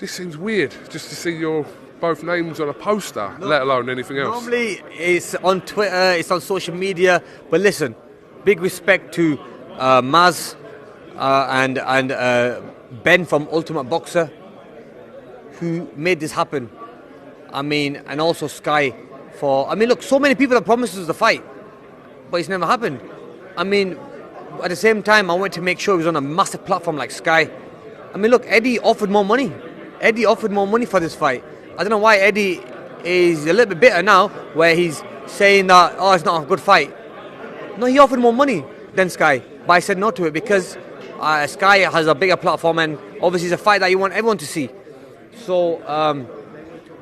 This seems weird, just to see your both names on a poster, let alone anything else. Normally, it's on Twitter, it's on social media. But listen, big respect to Maz and Ben from Ultimate Boxer, who made this happen. I mean, and also Sky for. I mean, look, so many people have promised us the fight, but it's never happened. I mean, at the same time, I wanted to make sure it was on a massive platform like Sky. I mean, look, Eddie offered more money. Eddie offered more money for this fight. I don't know why Eddie is a little bit bitter now, where he's saying that, oh, it's not a good fight. No, he offered more money than Sky, but I said no to it because Sky has a bigger platform, and obviously it's a fight that you want everyone to see. So,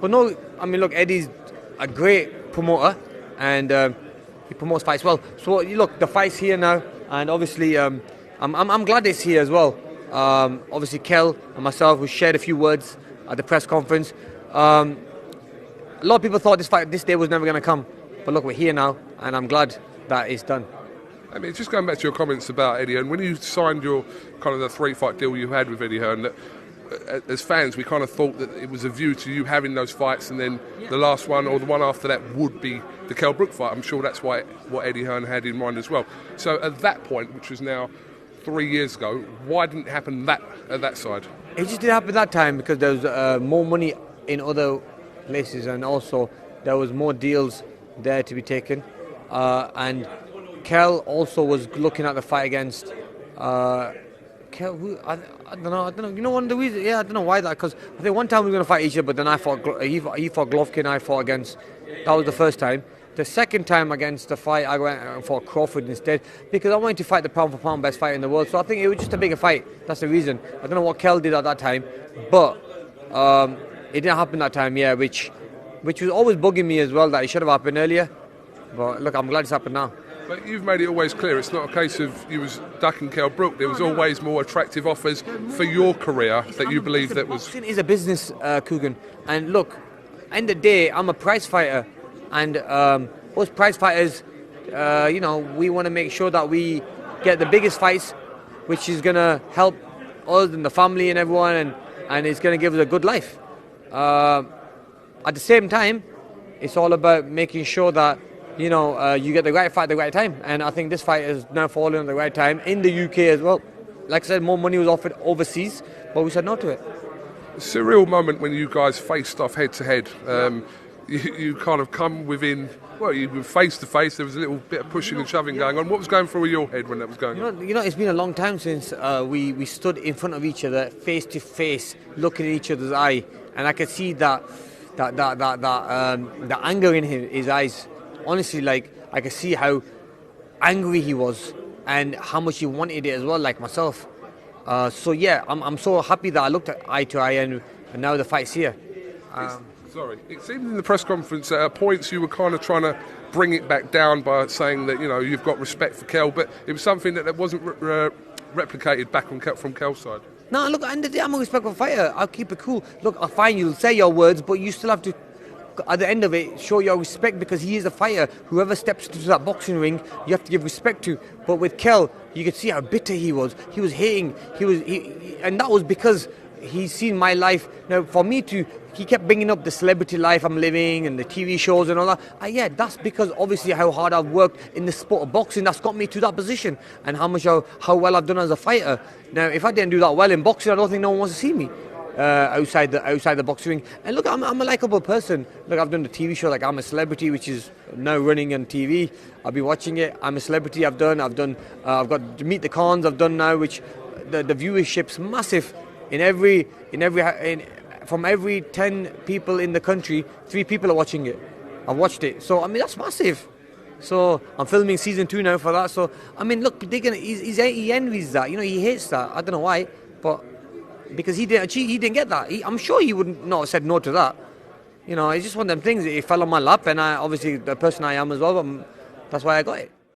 but no, I mean, look, Eddie's a great promoter, and he promotes fights well. So, look, the fight's here now, and obviously, I'm glad it's here as well. Obviously, Kell and myself, we shared a few words at the press conference. A lot of people thought this day was never going to come, but look, we're here now, and I'm glad that it's done. I mean, just going back to your comments about Eddie Hearn, when you signed your kind of the 3-fight deal you had with Eddie Hearn, that as fans we kind of thought that it was a view to you having those fights, and then the last one or the one after that would be the Kell Brook fight. I'm sure that's what Eddie Hearn had in mind as well. So at that point, which was now 3 years ago, why didn't it happen at that side? It just didn't happen that time because there was more money in other places, and also there was more deals there to be taken. And Kell also was looking at the fight against Kell. I don't know. You know, one of the reasons, I don't know why that. Because I think one time we were going to fight each other, but then he fought Golovkin, I fought against. That was the first time. The second time against the fight, I went and fought Crawford instead because I wanted to fight the pound for pound best fighter in the world. So I think it was just a bigger fight. That's the reason. I don't know what Kell did at that time, but it didn't happen that time. Yeah, which was always bugging me as well that it should have happened earlier. But look, I'm glad it's happened now. But you've made it always clear it's not a case of you was ducking Kell Brook. There was always more attractive offers for your career that you believe that was. Boxing is a business, Coogan. And look, end of the day, I'm a prize fighter, and us prize fighters, we want to make sure that we get the biggest fights, which is going to help us and the family and everyone, and it's going to give us a good life. At the same time, it's all about making sure that you get the right fight at the right time, and I think this fight is now falling at the right time in the UK as well. Like I said, more money was offered overseas, but we said no to it. A surreal moment when you guys faced off head to head. You kind of come within. Well, you were face to face. There was a little bit of pushing and shoving going on. What was going through your head when that was going on? It's been a long time since we stood in front of each other, face to face, looking at each other's eye, and I could see that anger in his eyes. Honestly, like, I could see how angry he was and how much he wanted it as well, like myself. So yeah, I'm so happy that I looked at eye to eye, and now the fight's here. It seemed in the press conference at points you were kind of trying to bring it back down by saying that you've got respect for Kell, but it was something that wasn't replicated back from Kell's side. No, look, at the end of the day, I'm a respectful fighter. I'll keep it cool. Look, I find you'll say your words, but you still have to, at the end of it, show your respect because he is a fighter. Whoever steps into that boxing ring, you have to give respect to. But with Kell, you could see how bitter he was. He was hating. And that was because he's seen my life. Now, for me he kept bringing up the celebrity life I'm living and the TV shows and all that. That's because obviously how hard I've worked in the sport of boxing. That's got me to that position, and how well I've done as a fighter. Now, if I didn't do that well in boxing, I don't think no one wants to see me outside the boxing ring. And look, I'm a likable person. Look, I've done the TV show like I'm a Celebrity, which is now running on TV. I've been watching it. I'm a Celebrity. I've got Meet the Khans. I've done now, which the viewership's massive. From every 10 people in the country, 3 people are watching it. I've watched it. So, I mean, that's massive. So, I'm filming season 2 now for that. So, I mean, look, he envies that. He hates that. I don't know why, but because he didn't get that. I'm sure he would not have said no to that. It's just one of them things. It fell on my lap, and obviously the person I am as well, but that's why I got it.